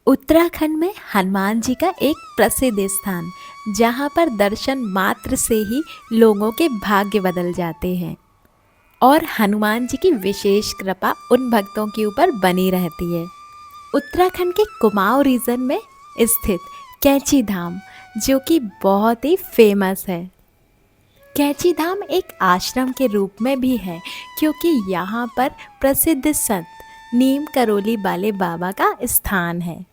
उत्तराखंड में हनुमान जी का एक प्रसिद्ध स्थान, जहाँ पर दर्शन मात्र से ही लोगों के भाग्य बदल जाते हैं और हनुमान जी की विशेष कृपा उन भक्तों के ऊपर बनी रहती है। उत्तराखंड के कुमाऊं रीजन में स्थित कैंची धाम, जो कि बहुत ही फेमस है। कैंची धाम एक आश्रम के रूप में भी है, क्योंकि यहाँ पर प्रसिद्ध संत नीम करोली वाले बाबा का स्थान है।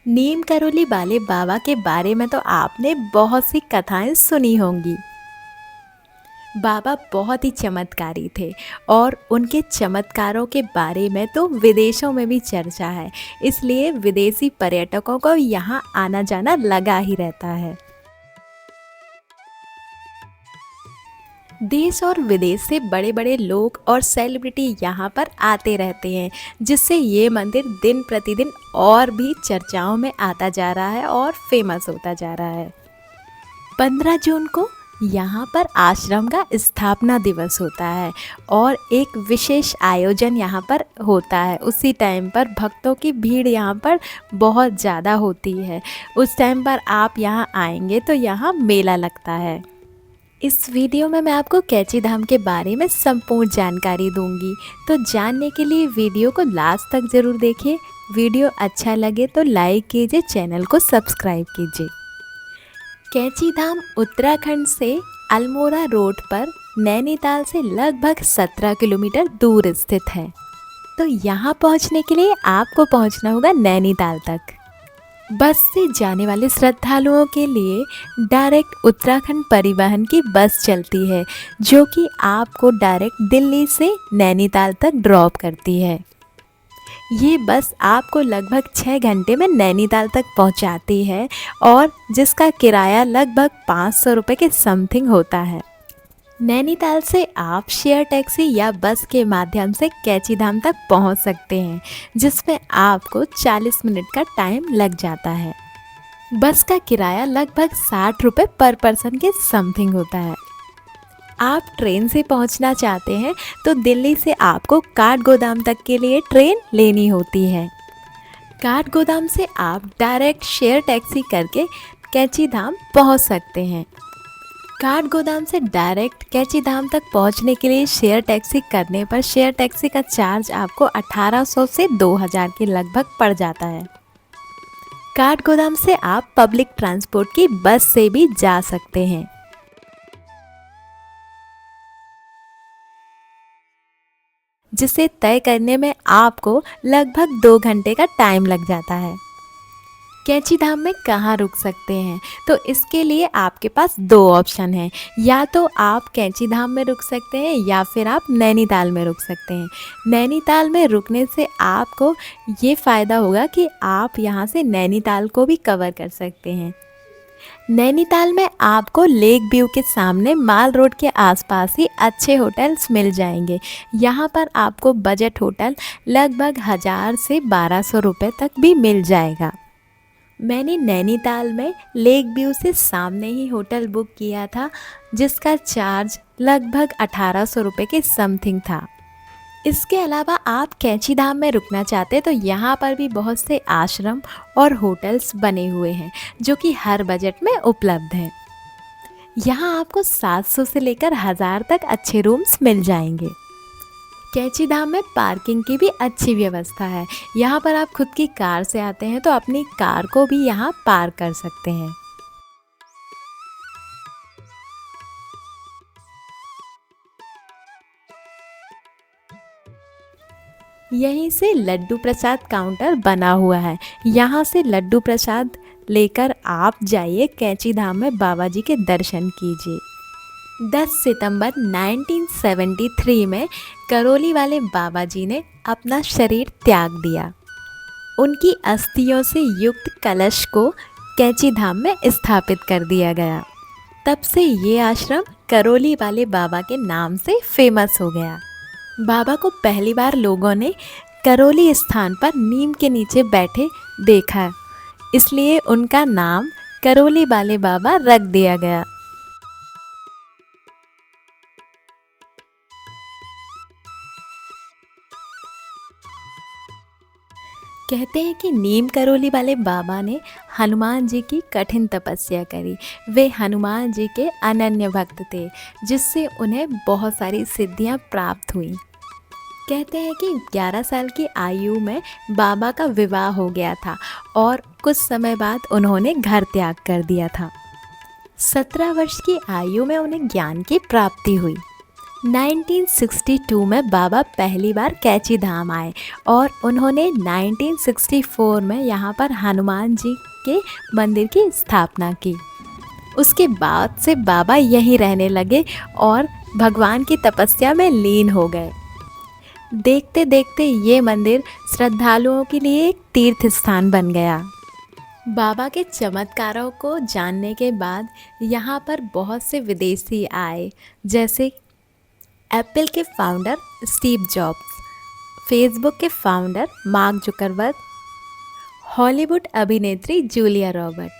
नीम करोली वाले बाबा के बारे में तो आपने बहुत सी कथाएं सुनी होंगी। बाबा बहुत ही चमत्कारी थे और उनके चमत्कारों के बारे में तो विदेशों में भी चर्चा है, इसलिए विदेशी पर्यटकों को यहाँ आना जाना लगा ही रहता है। देश और विदेश से बड़े बड़े लोग और सेलिब्रिटी यहाँ पर आते रहते हैं, जिससे ये मंदिर दिन प्रतिदिन और भी चर्चाओं में आता जा रहा है और फेमस होता जा रहा है। 15 जून को यहाँ पर आश्रम का स्थापना दिवस होता है और एक विशेष आयोजन यहाँ पर होता है। उसी टाइम पर भक्तों की भीड़ यहाँ पर बहुत ज़्यादा होती है। उस टाइम पर आप यहाँ आएंगे तो यहाँ मेला लगता है। इस वीडियो में मैं आपको कैंची धाम के बारे में संपूर्ण जानकारी दूंगी, तो जानने के लिए वीडियो को लास्ट तक ज़रूर देखिए। वीडियो अच्छा लगे तो लाइक कीजिए, चैनल को सब्सक्राइब कीजिए। कैंची धाम उत्तराखंड से अल्मोड़ा रोड पर नैनीताल से लगभग 17 किलोमीटर दूर स्थित है। तो यहाँ पहुँचने के लिए आपको पहुँचना होगा नैनीताल तक। बस से जाने वाले श्रद्धालुओं के लिए डायरेक्ट उत्तराखंड परिवहन की बस चलती है, जो कि आपको डायरेक्ट दिल्ली से नैनीताल तक ड्रॉप करती है। ये बस आपको लगभग 6 घंटे में नैनीताल तक पहुंचाती है और जिसका किराया लगभग 500 रुपये के समथिंग होता है। नैनीताल से आप शेयर टैक्सी या बस के माध्यम से कैंची धाम तक पहुंच सकते हैं, जिसमें आपको 40 मिनट का टाइम लग जाता है। बस का किराया लगभग 60 रुपये पर पर्सन के समथिंग होता है। आप ट्रेन से पहुंचना चाहते हैं तो दिल्ली से आपको काठगोदाम तक के लिए ट्रेन लेनी होती है। काठगोदाम से आप डायरेक्ट शेयर टैक्सी करके कैंची धाम पहुँच सकते हैं। काठगोदाम से डायरेक्ट कैंची धाम तक पहुंचने के लिए शेयर टैक्सी करने पर शेयर टैक्सी का चार्ज आपको 1800 से 2000 के लगभग पड़ जाता है। काठगोदाम से आप पब्लिक ट्रांसपोर्ट की बस से भी जा सकते हैं, जिसे तय करने में आपको लगभग 2 घंटे का टाइम लग जाता है। कैंची धाम में कहाँ रुक सकते हैं, तो इसके लिए आपके पास 2 ऑप्शन हैं। या तो आप कैंची धाम में रुक सकते हैं या फिर आप नैनीताल में रुक सकते हैं। नैनीताल में रुकने से आपको ये फ़ायदा होगा कि आप यहाँ से नैनीताल को भी कवर कर सकते हैं। नैनीताल में आपको लेक व्यू के सामने माल रोड के आसपास ही अच्छे होटल्स मिल जाएंगे। यहाँ पर आपको बजट होटल लगभग 1000 से 1200 रुपये तक भी मिल जाएगा। मैंने नैनीताल में लेक व्यू से सामने ही होटल बुक किया था, जिसका चार्ज लगभग 1800 रुपये के समथिंग था। इसके अलावा आप कैंची धाम में रुकना चाहते तो यहाँ पर भी बहुत से आश्रम और होटल्स बने हुए हैं, जो कि हर बजट में उपलब्ध हैं। यहाँ आपको 700 से लेकर 1000 तक अच्छे रूम्स मिल जाएंगे। कैंची धाम में पार्किंग की भी अच्छी व्यवस्था है। यहाँ पर आप खुद की कार से आते हैं तो अपनी कार को भी यहाँ पार्क कर सकते हैं। यहीं से लड्डू प्रसाद काउंटर बना हुआ है। यहाँ से लड्डू प्रसाद लेकर आप जाइए कैंची धाम में बाबा जी के दर्शन कीजिए। 10 सितंबर 1973 में करोली वाले बाबा जी ने अपना शरीर त्याग दिया। उनकी अस्थियों से युक्त कलश को कैंची धाम में स्थापित कर दिया गया। तब से ये आश्रम करोली वाले बाबा के नाम से फेमस हो गया। बाबा को पहली बार लोगों ने करोली स्थान पर नीम के नीचे बैठे देखा, इसलिए उनका नाम करोली वाले बाबा रख दिया गया। कहते हैं कि नीम करोली वाले बाबा ने हनुमान जी की कठिन तपस्या करी। वे हनुमान जी के अनन्य भक्त थे, जिससे उन्हें बहुत सारी सिद्धियां प्राप्त हुई। कहते हैं कि 11 साल की आयु में बाबा का विवाह हो गया था और कुछ समय बाद उन्होंने घर त्याग कर दिया था। 17 वर्ष की आयु में उन्हें ज्ञान की प्राप्ति हुई। 1962 में बाबा पहली बार कैची धाम आए और उन्होंने 1964 में यहाँ पर हनुमान जी के मंदिर की स्थापना की। उसके बाद से बाबा यहीं रहने लगे और भगवान की तपस्या में लीन हो गए। देखते देखते ये मंदिर श्रद्धालुओं के लिए एक तीर्थ स्थान बन गया। बाबा के चमत्कारों को जानने के बाद यहाँ पर बहुत से विदेशी आए, जैसे एप्पल के फाउंडर स्टीव जॉब्स, फेसबुक के फाउंडर मार्क जुकरबर्ग, हॉलीवुड अभिनेत्री जूलिया रॉबर्ट।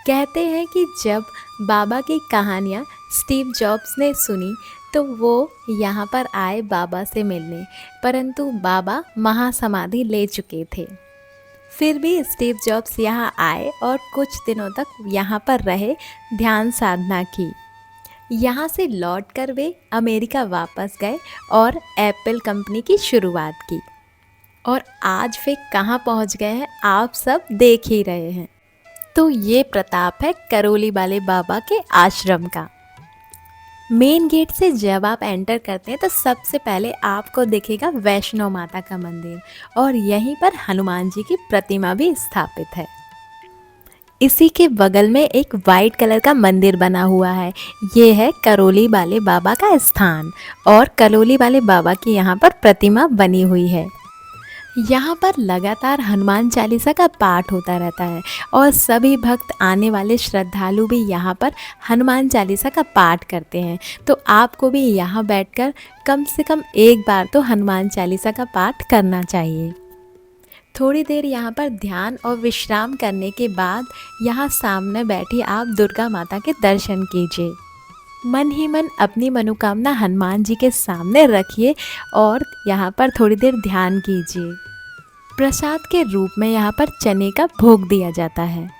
कहते हैं कि जब बाबा की कहानियाँ स्टीव जॉब्स ने सुनी तो वो यहाँ पर आए बाबा से मिलने, परंतु बाबा महासमाधि ले चुके थे। फिर भी स्टीव जॉब्स यहाँ आए और कुछ दिनों तक यहाँ पर रहे, ध्यान साधना की। यहाँ से लौटकर वे अमेरिका वापस गए और एप्पल कंपनी की शुरुआत की। और आज वे कहाँ पहुँच गए हैं आप सब देख ही रहे हैं। तो ये प्रताप है करोली वाले बाबा के आश्रम का। मेन गेट से जब आप एंटर करते हैं तो सबसे पहले आपको दिखेगा वैष्णो माता का मंदिर और यहीं पर हनुमान जी की प्रतिमा भी स्थापित है। इसी के बगल में एक वाइट कलर का मंदिर बना हुआ है। ये है करोली वाले बाबा का स्थान और करोली वाले बाबा की यहाँ पर प्रतिमा बनी हुई है। यहाँ पर लगातार हनुमान चालीसा का पाठ होता रहता है और सभी भक्त आने वाले श्रद्धालु भी यहाँ पर हनुमान चालीसा का पाठ करते हैं। तो आपको भी यहाँ बैठकर कम से कम एक बार तो हनुमान चालीसा का पाठ करना चाहिए। थोड़ी देर यहाँ पर ध्यान और विश्राम करने के बाद यहाँ सामने बैठी आप दुर्गा माता के दर्शन कीजिए। मन ही मन अपनी मनोकामना हनुमान जी के सामने रखिए और यहाँ पर थोड़ी देर ध्यान कीजिए। प्रसाद के रूप में यहाँ पर चने का भोग दिया जाता है।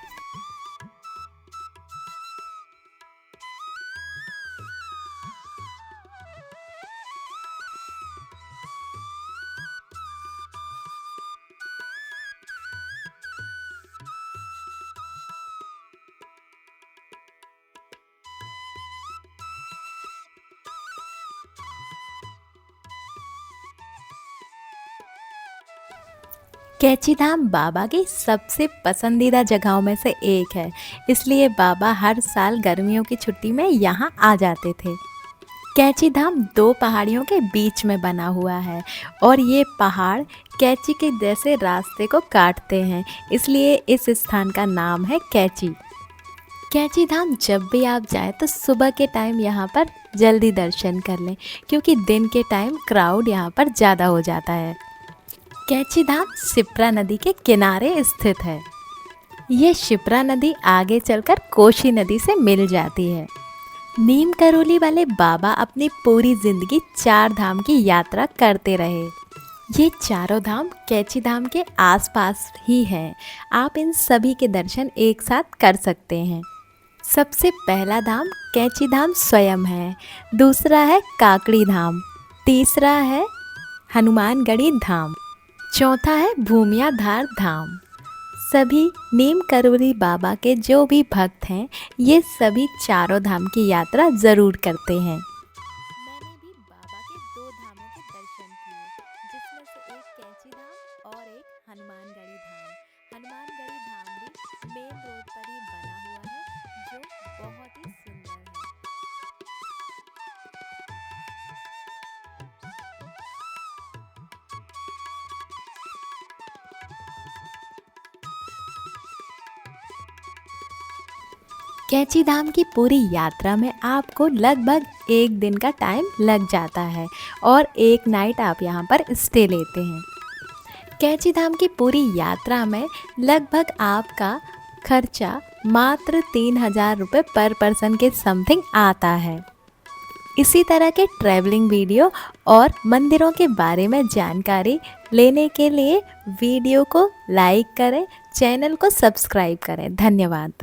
कैची धाम बाबा की सबसे पसंदीदा जगहों में से एक है, इसलिए बाबा हर साल गर्मियों की छुट्टी में यहाँ आ जाते थे। कैची धाम 2 पहाड़ियों के बीच में बना हुआ है और ये पहाड़ कैची के जैसे रास्ते को काटते हैं, इसलिए इस स्थान का नाम है कैची। कैची धाम जब भी आप जाएं तो सुबह के टाइम यहाँ पर जल्दी दर्शन कर लें, क्योंकि दिन के टाइम क्राउड यहाँ पर ज़्यादा हो जाता है। कैची धाम शिप्रा नदी के किनारे स्थित है। ये शिप्रा नदी आगे चलकर कोशी नदी से मिल जाती है। नीम करोली वाले बाबा अपनी पूरी जिंदगी 4 धाम की यात्रा करते रहे। ये चारों धाम कैची धाम के आसपास ही हैं। आप इन सभी के दर्शन एक साथ कर सकते हैं। सबसे पहला धाम कैची धाम स्वयं है, दूसरा है काकड़ी धाम, तीसरा है हनुमानगढ़ी धाम, चौथा है भूमियाधार धाम। सभी नीम करोली बाबा के जो भी भक्त हैं ये सभी चारों धाम की यात्रा ज़रूर करते हैं। मैंने भी बाबा के 2 धामों के दर्शन किए, जिसमें से एक कैची धाम और एक हनुमानगढ़ी धाम। हनुमानगढ़ी धाम भी मेन रोड पर ही बना हुआ है, जो बहुत ही सुंदर है। कैची धाम की पूरी यात्रा में आपको लगभग 1 दिन का टाइम लग जाता है और 1 नाइट आप यहाँ पर स्टे लेते हैं। कैची धाम की पूरी यात्रा में लगभग आपका खर्चा मात्र 3000 रुपये पर पर्सन के समथिंग आता है। इसी तरह के ट्रैवलिंग वीडियो और मंदिरों के बारे में जानकारी लेने के लिए वीडियो को लाइक करें, चैनल को सब्सक्राइब करें। धन्यवाद।